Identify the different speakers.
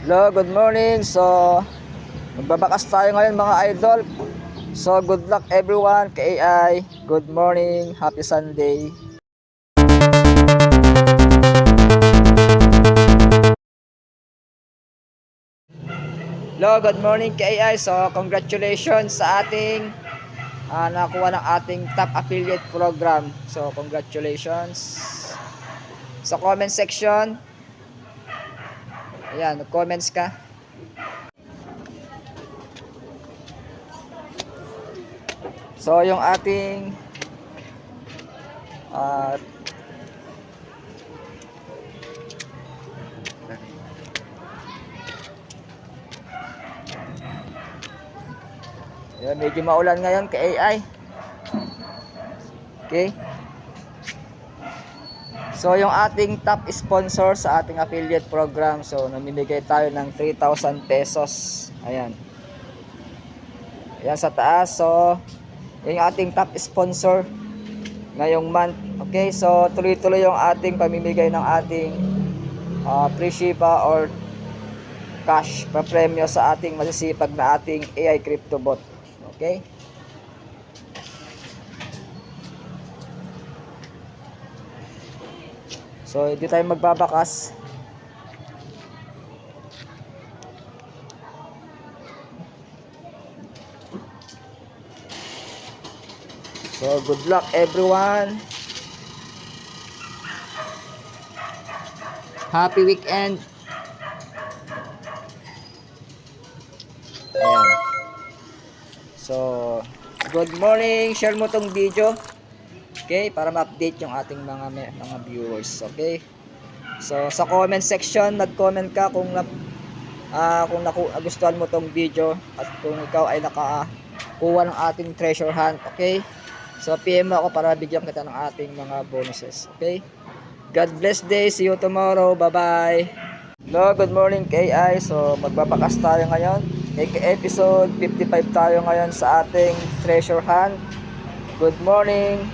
Speaker 1: Hello, good morning. So, magbabakas tayo ngayon mga idol. So, good luck everyone kay AI. Good morning, happy Sunday. Hello, good morning kay AI. So, congratulations sa ating nakuha ng ating top affiliate program. So, congratulations. Sa comment section, ayan, comments ka. So, yung ating medyo maulan ngayon kay AI. Okay. So, yung ating top sponsor sa ating affiliate program. So, namimigay tayo ng 3,000 pesos. Ayan. Ayan sa taas. So, yung ating top sponsor ngayong month. Okay. So, tuloy-tuloy yung ating pamimigay ng ating free shipa or cash pa-premyo sa ating masisipag na ating AI crypto bot. Okay. So, hindi tayo magbabakas. So, good luck everyone. Happy weekend. Ayan. So, good morning. Share mo tong video. Okay, para ma-update yung ating mga viewers, okay? So, sa comment section, nag-comment ka kung nagustuhan mo tong video at kung ikaw ay nakakuha ng ating treasure hunt, okay? So, PM mo ako para bigyan kita ng ating mga bonuses, okay? God bless day. See you tomorrow. Bye-bye. Hello, good morning KI. So, magbabakas tayo ngayon. Episode 55 tayo ngayon sa ating treasure hunt. Good morning.